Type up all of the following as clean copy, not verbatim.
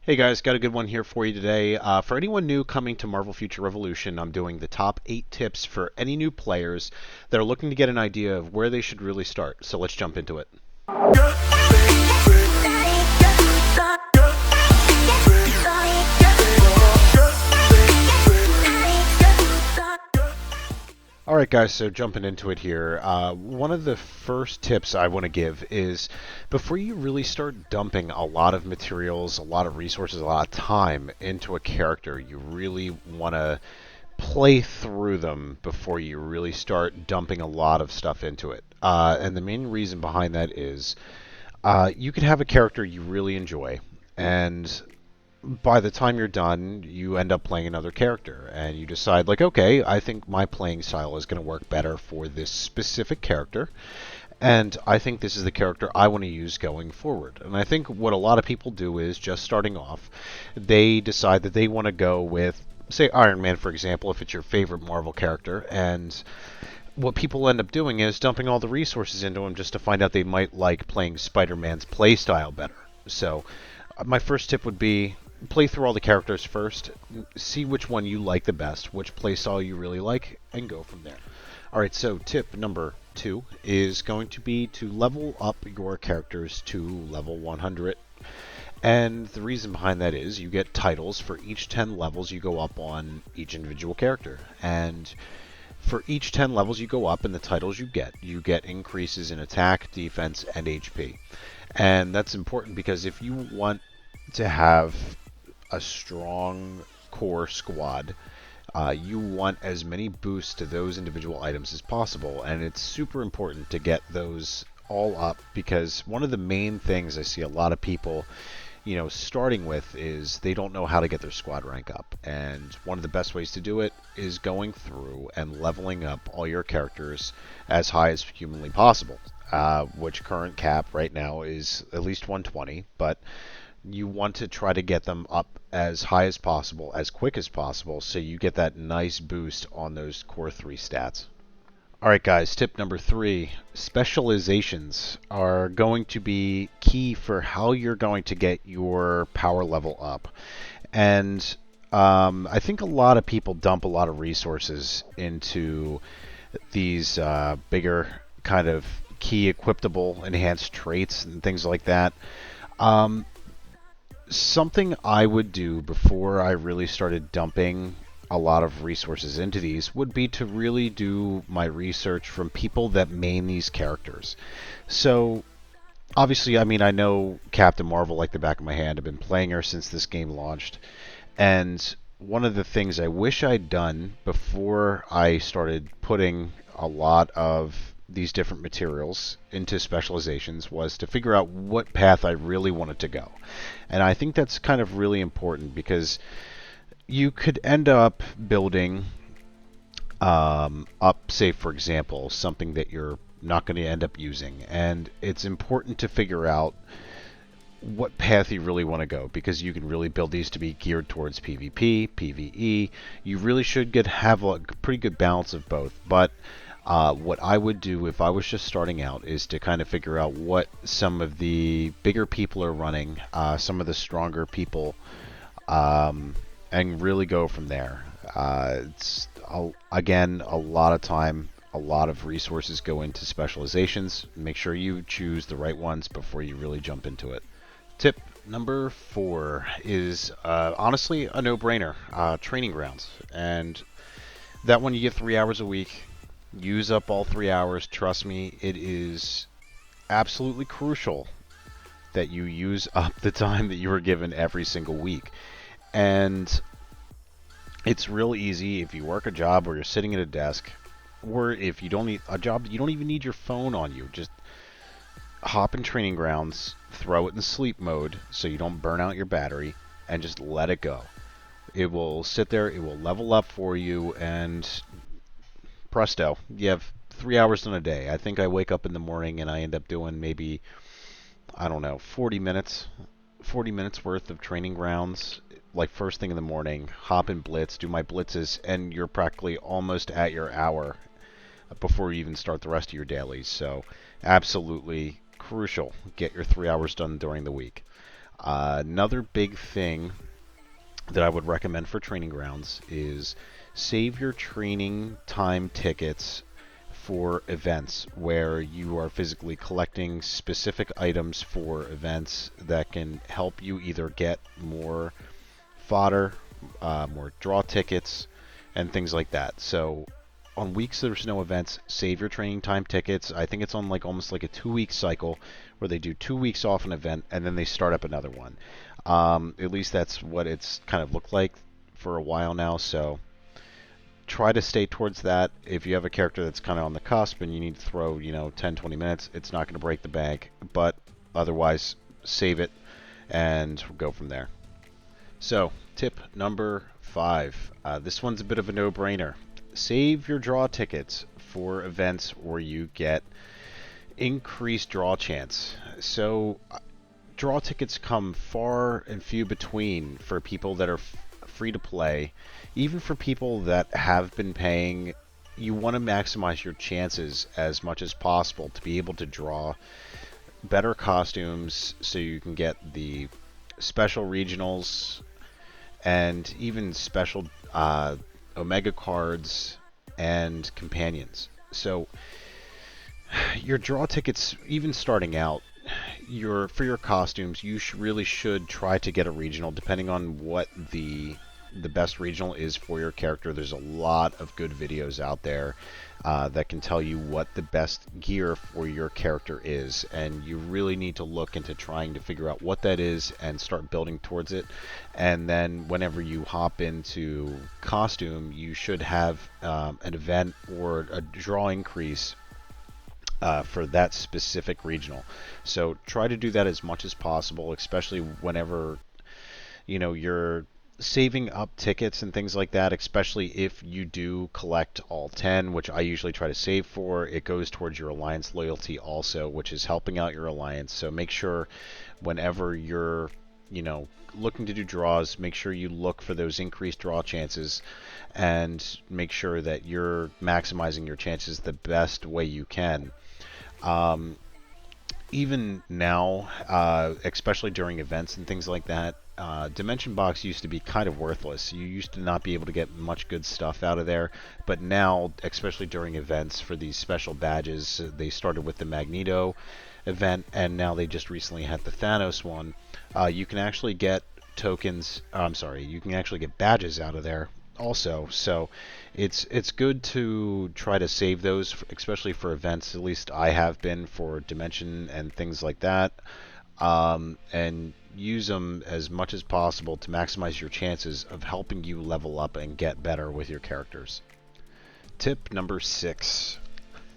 Hey guys, got a good one here for you today. For anyone new coming to Marvel Future Revolution, I'm doing the top 8 tips for any new players that are looking to get an idea of where they should really start. So let's jump into it. Alright guys, so jumping into it here, one of the first tips I want to give is before you really start dumping a lot of materials, a lot of resources, a lot of time into a character, you really want to play through them before you really start dumping a lot of stuff into it. And the main reason behind that is you could have a character you really enjoy, and by the time you're done, you end up playing another character, and you decide, like, okay, I think my playing style is going to work better for this specific character, and I think this is the character I want to use going forward. And I think what a lot of people do is, just starting off, they decide that they want to go with, say, Iron Man, for example, if it's your favorite Marvel character, and what people end up doing is dumping all the resources into him just to find out they might like playing Spider-Man's playstyle better. So, my first tip would be play through all the characters first, see which one you like the best, which playstyle you really like, and go from there. Alright, so tip number 2 is going to be to level up your characters to level 100. And the reason behind that is you get titles for each 10 levels you go up on each individual character. And for each 10 levels you go up in the titles you get increases in attack, defense, and HP. And that's important because if you want to have a strong core squad, you want as many boosts to those individual items as possible, and it's super important to get those all up because one of the main things I see a lot of people starting with is they don't know how to get their squad rank up. And one of the best ways to do it is going through and leveling up all your characters as high as humanly possible, which current cap right now is at least 120, but you want to try to get them up as high as possible, as quick as possible, so you get that nice boost on those core 3 stats. Alright guys, tip number 3, specializations are going to be key for how you're going to get your power level up. And I think a lot of people dump a lot of resources into these bigger kind of key equipable enhanced traits and things like that. Something I would do before I really started dumping a lot of resources into these would be to really do my research from people that main these characters. So, obviously, I mean, I know Captain Marvel like the back of my hand. I've been playing her since this game launched. And one of the things I wish I'd done before I started putting a lot of these different materials into specializations was to figure out what path I really wanted to go. And I think that's kind of really important because you could end up building up, say, for example, something that you're not going to end up using. And it's important to figure out what path you really want to go because you can really build these to be geared towards PvP, PvE. You really should have a pretty good balance of both. But what I would do if I was just starting out is to kind of figure out what some of the bigger people are running, some of the stronger people, and really go from there. Again, a lot of time, a lot of resources go into specializations. Make sure you choose the right ones before you really jump into it. Tip number 4 is honestly a no-brainer, training grounds. And that one you get 3 hours a week. Use up all 3 hours. Trust me, it is absolutely crucial that you use up the time that you were given every single week. And it's real easy if you work a job where you're sitting at a desk, or if you don't need a job, you don't even need your phone on you. Just hop in training grounds, throw it in sleep mode so you don't burn out your battery, and just let it go. It will sit there, it will level up for you, and presto, you have 3 hours in a day. I think I wake up in the morning and I end up doing maybe, I don't know, 40 minutes worth of training grounds, like first thing in the morning, hop in blitz, do my blitzes, and you're practically almost at your hour before you even start the rest of your dailies. So absolutely crucial. Get your 3 hours done during the week. Another big thing that I would recommend for training grounds is save your training time tickets for events where you are physically collecting specific items for events that can help you either get more fodder, more draw tickets, and things like that. So on weeks there's no events, save your training time tickets. I think it's on like almost like a 2 week cycle where they do 2 weeks off an event and then they start up another one. At least that's what it's kind of looked like for a while now. So try to stay towards that. If you have a character that's kind of on the cusp and you need to throw, 10, 20 minutes, it's not going to break the bank. But otherwise, save it and go from there. So, tip number 5. This one's a bit of a no-brainer. Save your draw tickets for events where you get increased draw chance. So, draw tickets come far and few between for people that are free to play. Even for people that have been paying, you want to maximize your chances as much as possible to be able to draw better costumes so you can get the special regionals and even special Omega cards and companions. So your draw tickets, even starting out, for your costumes, you really should try to get a regional, depending on what the best regional is for your character. There's a lot of good videos out there that can tell you what the best gear for your character is, and you really need to look into trying to figure out what that is and start building towards it. And then whenever you hop into costume, you should have an event or a draw increase for that specific regional. So try to do that as much as possible, especially whenever you're saving up tickets and things like that, especially if you do collect all 10, which I usually try to save for. It goes towards your alliance loyalty also, which is helping out your alliance. So make sure whenever you're looking to do draws, make sure you look for those increased draw chances and make sure that you're maximizing your chances the best way you can. Even now, especially during events and things like that, Dimension Box used to be kind of worthless. You used to not be able to get much good stuff out of there, but now, especially during events for these special badges, they started with the Magneto event, and now they just recently had the Thanos one. You can actually get tokens. You can actually get badges out of there also. So it's good to try to save those, especially for events. At least I have been for Dimension and things like that, and use them as much as possible to maximize your chances of helping you level up and get better with your characters. Tip number 6.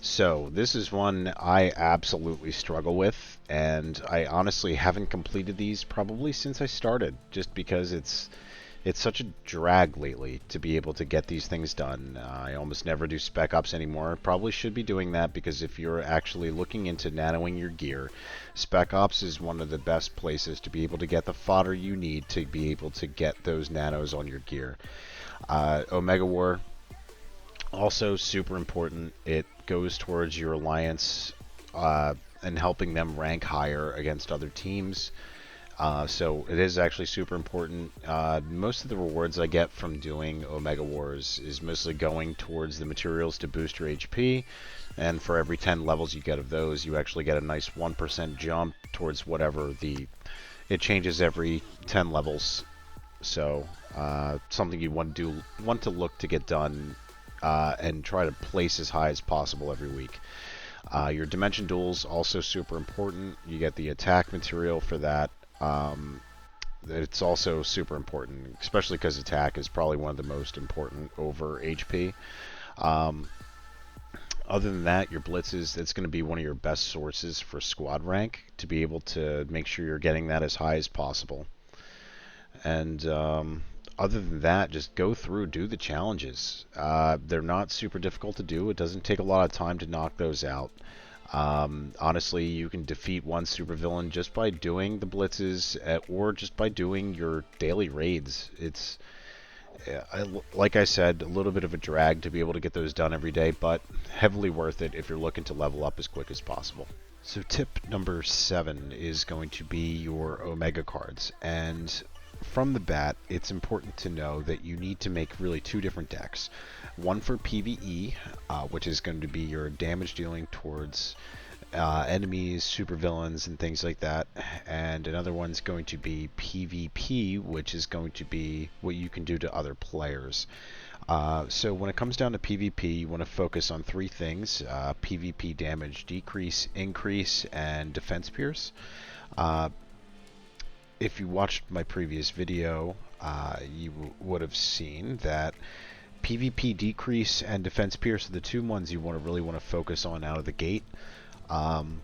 So this is one I absolutely struggle with, and I honestly haven't completed these probably since I started, just because it's such a drag lately to be able to get these things done. I almost never do spec ops anymore. Probably should be doing that, because if you're actually looking into nanoing your gear, spec ops is one of the best places to be able to get the fodder you need to be able to get those nanos on your gear. Omega War, also super important. It goes towards your alliance and helping them rank higher against other teams. So it is actually super important. Most of the rewards I get from doing Omega Wars is mostly going towards the materials to boost your HP, and for every 10 levels you get of those, you actually get a nice 1% jump towards whatever it changes every 10 levels. So something you want to look to get done and try to place as high as possible every week. Your Dimension Duels also super important. You get the attack material for that. It's also super important, especially because attack is probably one of the most important over HP. Other than that, your blitzes, it's going to be one of your best sources for squad rank to be able to make sure you're getting that as high as possible. And other than that, just go through, do the challenges. They're not super difficult to do. It doesn't take a lot of time to knock those out. Honestly, you can defeat one supervillain just by doing the blitzes or just by doing your daily raids. It's, like I said, a little bit of a drag to be able to get those done every day, but heavily worth it if you're looking to level up as quick as possible. So tip number 7 is going to be your Omega cards. And from the bat, it's important to know that you need to make really two different decks. One for PvE, which is going to be your damage dealing towards enemies, supervillains, and things like that. And another one's going to be PvP, which is going to be what you can do to other players. So when it comes down to PvP, you want to focus on three things: PvP damage decrease, increase, and defense pierce. Uh, if you watched my previous video, you would have seen that PvP decrease and defense pierce are the two ones you really want to focus on out of the gate. Um,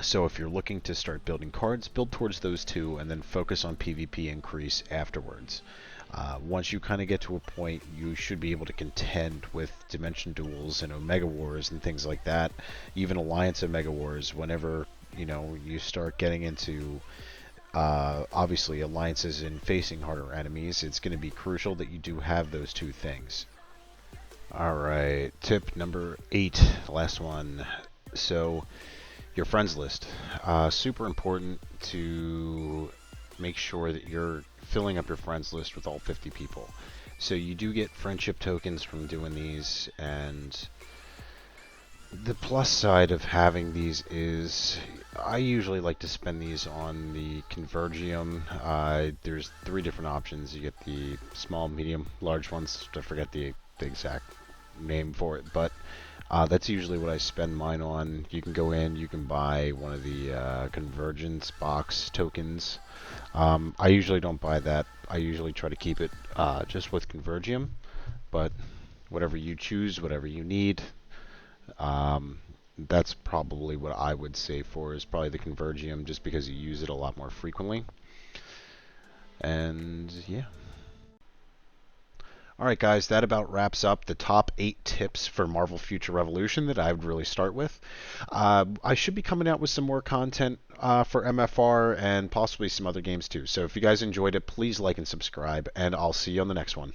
so if you're looking to start building cards, build towards those two and then focus on PvP increase afterwards. Once you kind of get to a point, you should be able to contend with Dimension Duels and Omega Wars and things like that. Even Alliance Omega Wars, whenever you start getting into obviously alliances and facing harder enemies, it's going to be crucial that you do have those two things. Alright, tip number 8, the last one. So, your friends list. Super important to make sure that you're filling up your friends list with all 50 people. So you do get friendship tokens from doing these, and the plus side of having these is I usually like to spend these on the Convergium. There's 3 different options. You get the small, medium, large ones. I forget the exact name for it, but that's usually what I spend mine on. You can go in, you can buy one of the Convergence box tokens. I usually don't buy that. I usually try to keep it just with Convergium, but whatever you choose, whatever you need, that's probably what I would say for is probably the Convergium, just because you use it a lot more frequently. And yeah. Alright guys, that about wraps up the top 8 tips for Marvel Future Revolution that I would really start with. I should be coming out with some more content for MFR and possibly some other games too. So if you guys enjoyed it, please like and subscribe, and I'll see you on the next one.